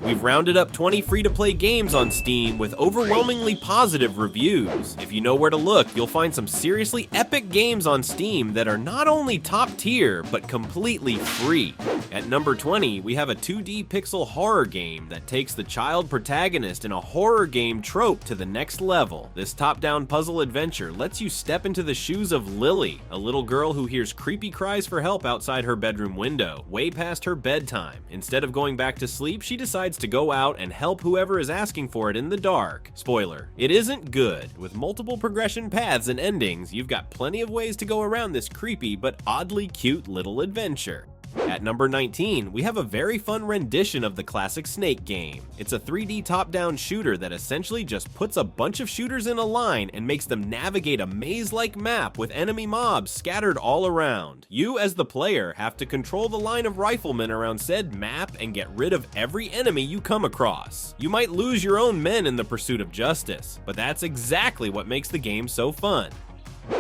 We've rounded up 20 free-to-play games on Steam with overwhelmingly positive reviews. If you know where to look, you'll find some seriously epic games on Steam that are not only top tier, but completely free. At number 20, we have a 2D pixel horror game that takes the child protagonist in a horror game trope to the next level. This top-down puzzle adventure lets you step into the shoes of Lily, a little girl who hears creepy cries for help outside her bedroom window, way past her bedtime. Instead of going back to sleep, she decides to go out and help whoever is asking for it in the dark. Spoiler, it isn't good. With multiple progression paths and endings, you've got plenty of ways to go around this creepy but oddly cute little adventure. At number 19, we have a very fun rendition of the classic Snake game. It's a 3D top-down shooter that essentially just puts a bunch of shooters in a line and makes them navigate a maze-like map with enemy mobs scattered all around. You, as the player, have to control the line of riflemen around said map and get rid of every enemy you come across. You might lose your own men in the pursuit of justice, but that's exactly what makes the game so fun.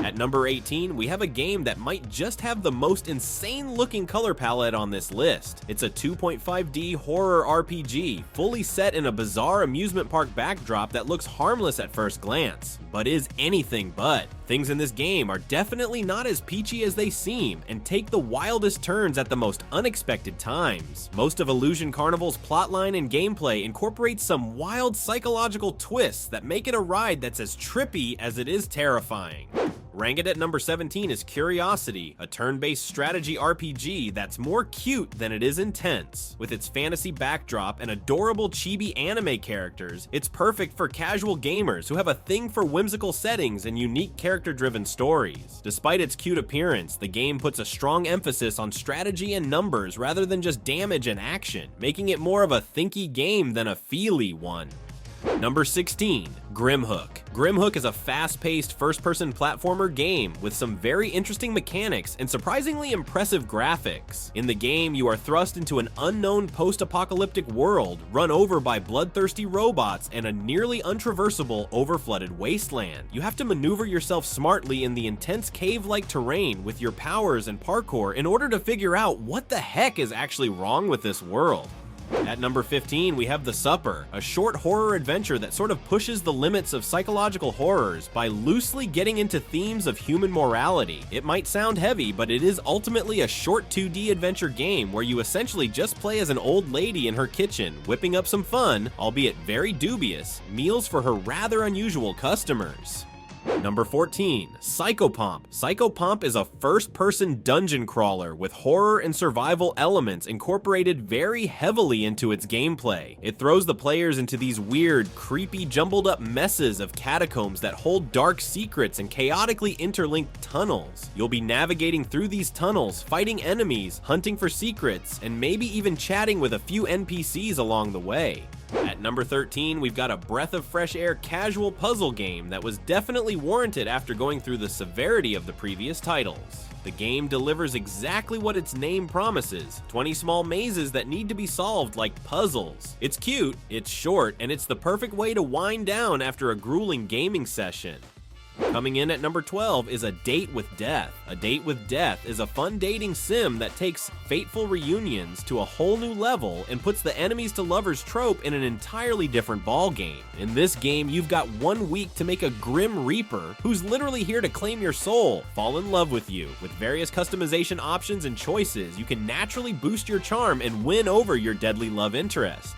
At number 18, we have a game that might just have the most insane looking color palette on this list. It's a 2.5D horror RPG, fully set in a bizarre amusement park backdrop that looks harmless at first glance, but is anything but. Things in this game are definitely not as peachy as they seem, and take the wildest turns at the most unexpected times. Most of Illusion Carnival's plotline and gameplay incorporates some wild psychological twists that make it a ride that's as trippy as it is terrifying. Ranked at number 17 is Curiosity, a turn-based strategy RPG that's more cute than it is intense. With its fantasy backdrop and adorable chibi anime characters, it's perfect for casual gamers who have a thing for whimsical settings and unique character-driven stories. Despite its cute appearance, the game puts a strong emphasis on strategy and numbers rather than just damage and action, making it more of a thinky game than a feely one. Number 16, Grimhook. Grimhook is a fast-paced first-person platformer game with some very interesting mechanics and surprisingly impressive graphics. In the game, you are thrust into an unknown post-apocalyptic world, run over by bloodthirsty robots and a nearly untraversable, overflooded wasteland. You have to maneuver yourself smartly in the intense cave-like terrain with your powers and parkour in order to figure out what the heck is actually wrong with this world. At number 15, we have The Supper, a short horror adventure that sort of pushes the limits of psychological horrors by loosely getting into themes of human morality. It might sound heavy, but it is ultimately a short 2D adventure game where you essentially just play as an old lady in her kitchen, whipping up some fun, albeit very dubious, meals for her rather unusual customers. Number 14, Psychopomp. Psychopomp is a first-person dungeon crawler with horror and survival elements incorporated very heavily into its gameplay. It throws the players into these weird, creepy, jumbled-up messes of catacombs that hold dark secrets and chaotically interlinked tunnels. You'll be navigating through these tunnels, fighting enemies, hunting for secrets, and maybe even chatting with a few NPCs along the way. At number 13, we've got a breath of fresh air casual puzzle game that was definitely warranted after going through the severity of the previous titles. The game delivers exactly what its name promises, 20 small mazes that need to be solved like puzzles. It's cute, it's short, and it's the perfect way to wind down after a grueling gaming session. Coming in at number 12 is A Date with Death. A Date with Death is a fun dating sim that takes fateful reunions to a whole new level and puts the enemies to lovers trope in an entirely different ballgame. In this game, you've got 1 week to make a Grim Reaper who's literally here to claim your soul, fall in love with you. With various customization options and choices, you can naturally boost your charm and win over your deadly love interest.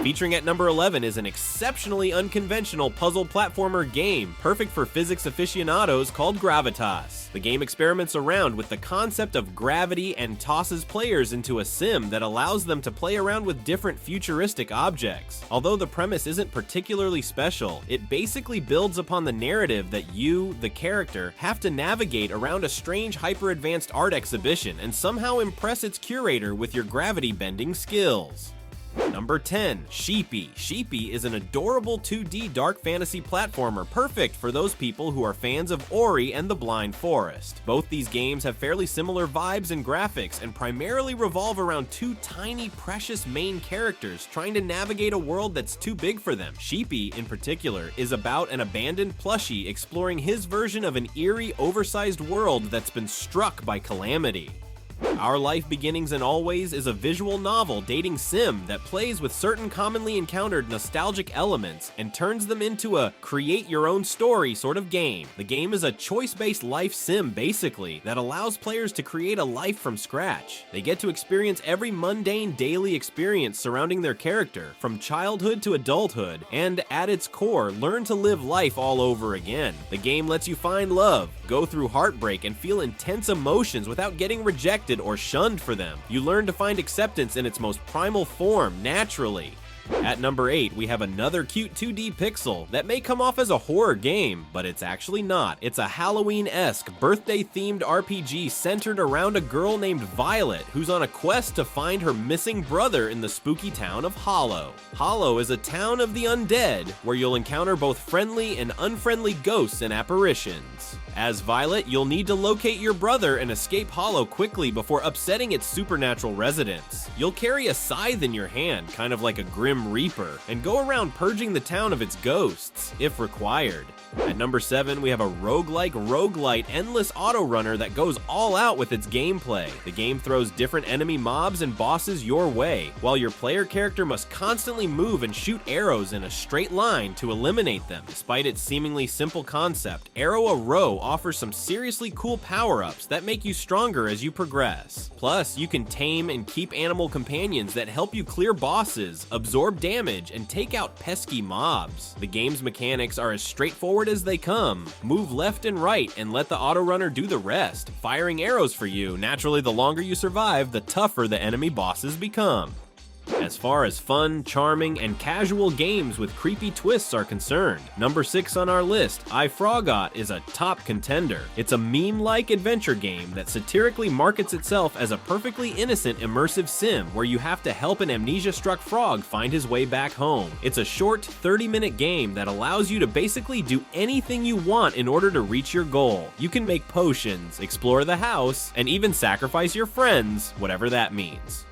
Featuring at number 11 is an exceptionally unconventional puzzle platformer game, perfect for physics aficionados, called Gravitas. The game experiments around with the concept of gravity and tosses players into a sim that allows them to play around with different futuristic objects. Although the premise isn't particularly special, it basically builds upon the narrative that you, the character, have to navigate around a strange hyper-advanced art exhibition and somehow impress its curator with your gravity-bending skills. Number 10, Sheepy. Sheepy is an adorable 2D dark fantasy platformer perfect for those people who are fans of Ori and the Blind Forest. Both these games have fairly similar vibes and graphics and primarily revolve around two tiny, precious main characters trying to navigate a world that's too big for them. Sheepy, in particular, is about an abandoned plushie exploring his version of an eerie, oversized world that's been struck by calamity. Our Life Beginnings and Always is a visual novel dating sim that plays with certain commonly encountered nostalgic elements and turns them into a create-your-own-story sort of game. The game is a choice-based life sim, basically, that allows players to create a life from scratch. They get to experience every mundane daily experience surrounding their character, from childhood to adulthood, and at its core, learn to live life all over again. The game lets you find love, go through heartbreak, and feel intense emotions without getting rejected or shunned for them. You learn to find acceptance in its most primal form, naturally. At number 8, we have another cute 2D pixel that may come off as a horror game, but it's actually not. It's a Halloween-esque, birthday-themed RPG centered around a girl named Violet, who's on a quest to find her missing brother in the spooky town of Hollow. Hollow is a town of the undead, where you'll encounter both friendly and unfriendly ghosts and apparitions. As Violet, you'll need to locate your brother and escape Hollow quickly before upsetting its supernatural residents. You'll carry a scythe in your hand, kind of like a Grim Reaper, and go around purging the town of its ghosts, if required. At number 7, we have a roguelite endless auto runner that goes all out with its gameplay. The game throws different enemy mobs and bosses your way, while your player character must constantly move and shoot arrows in a straight line to eliminate them. Despite its seemingly simple concept, Arrow a Row offers some seriously cool power-ups that make you stronger as you progress. Plus, you can tame and keep animal companions that help you clear bosses, absorb damage, and take out pesky mobs. The game's mechanics are as straightforward as they come. Move left and right and let the autorunner do the rest, firing arrows for you. Naturally, the longer you survive, the tougher the enemy bosses become. As far as fun, charming, and casual games with creepy twists are concerned, number 6 on our list, iFrogot is a top contender. It's a meme-like adventure game that satirically markets itself as a perfectly innocent immersive sim where you have to help an amnesia-struck frog find his way back home. It's a short, 30-minute game that allows you to basically do anything you want in order to reach your goal. You can make potions, explore the house, and even sacrifice your friends, whatever that means.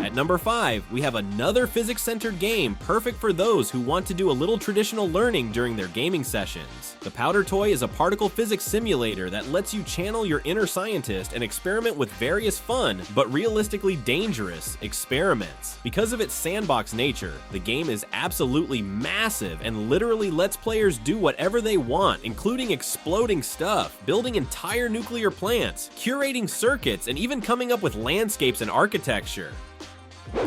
At number 5, we have another physics-centered game perfect for those who want to do a little traditional learning during their gaming sessions. The Powder Toy is a particle physics simulator that lets you channel your inner scientist and experiment with various fun, but realistically dangerous, experiments. Because of its sandbox nature, the game is absolutely massive and literally lets players do whatever they want, including exploding stuff, building entire nuclear plants, curating circuits, and even coming up with landscapes and architecture.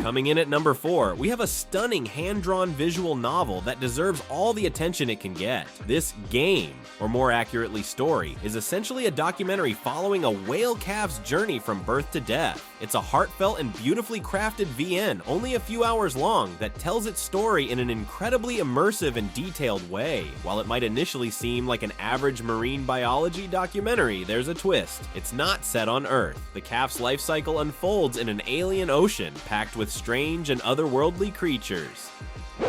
Coming in at number 4, we have a stunning hand-drawn visual novel that deserves all the attention it can get. This game, or more accurately story, is essentially a documentary following a whale calf's journey from birth to death. It's a heartfelt and beautifully crafted VN, only a few hours long, that tells its story in an incredibly immersive and detailed way. While it might initially seem like an average marine biology documentary, there's a twist. It's not set on Earth. The calf's life cycle unfolds in an alien ocean packed with strange and otherworldly creatures.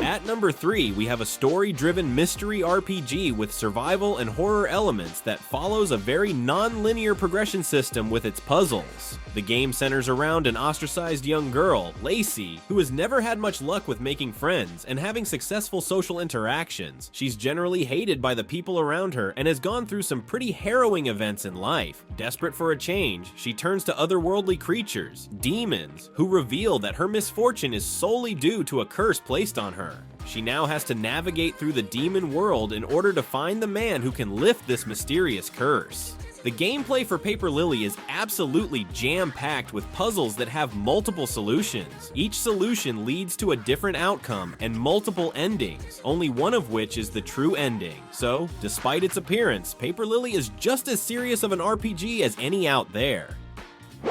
At number 3, we have a story-driven mystery RPG with survival and horror elements that follows a very non-linear progression system with its puzzles. The game centers around an ostracized young girl, Lacey, who has never had much luck with making friends and having successful social interactions. She's generally hated by the people around her and has gone through some pretty harrowing events in life. Desperate for a change, she turns to otherworldly creatures, demons, who reveal that her misfortune is solely due to a curse placed on her. She now has to navigate through the demon world in order to find the man who can lift this mysterious curse. The gameplay for Paper Lily is absolutely jam-packed with puzzles that have multiple solutions. Each solution leads to a different outcome and multiple endings, only one of which is the true ending. So, despite its appearance, Paper Lily is just as serious of an RPG as any out there.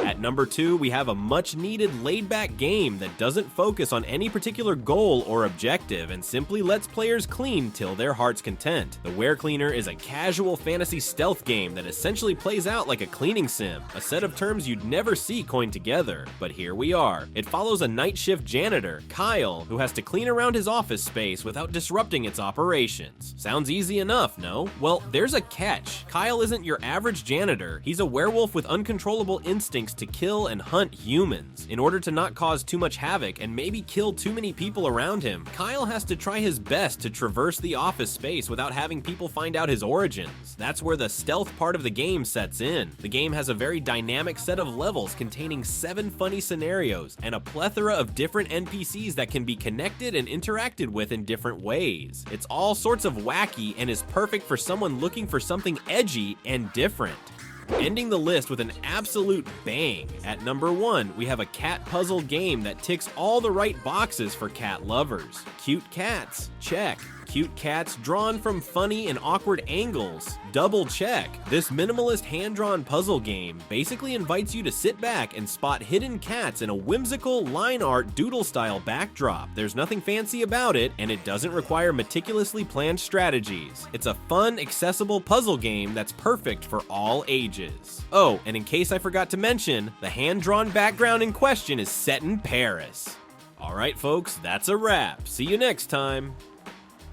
At number 2, we have a much-needed laid-back game that doesn't focus on any particular goal or objective and simply lets players clean till their heart's content. The Ware Cleaner is a casual fantasy stealth game that essentially plays out like a cleaning sim, a set of terms you'd never see coined together. But here we are. It follows a night shift janitor, Kyle, who has to clean around his office space without disrupting its operations. Sounds easy enough, no? Well, there's a catch. Kyle isn't your average janitor. He's a werewolf with uncontrollable instincts instincts to kill and hunt humans. In order to not cause too much havoc and maybe kill too many people around him, Kyle has to try his best to traverse the office space without having people find out his origins. That's where the stealth part of the game sets in. The game has a very dynamic set of levels containing 7 funny scenarios and a plethora of different NPCs that can be connected and interacted with in different ways. It's all sorts of wacky and is perfect for someone looking for something edgy and different. Ending the list with an absolute bang. At number 1, we have a cat puzzle game that ticks all the right boxes for cat lovers. Cute cats, check. Cute cats drawn from funny and awkward angles, double check. This minimalist hand-drawn puzzle game basically invites you to sit back and spot hidden cats in a whimsical line art doodle-style backdrop. There's nothing fancy about it, and it doesn't require meticulously planned strategies. It's a fun, accessible puzzle game that's perfect for all ages. Oh, and in case I forgot to mention, the hand-drawn background in question is set in Paris. Alright folks, that's a wrap. See you next time.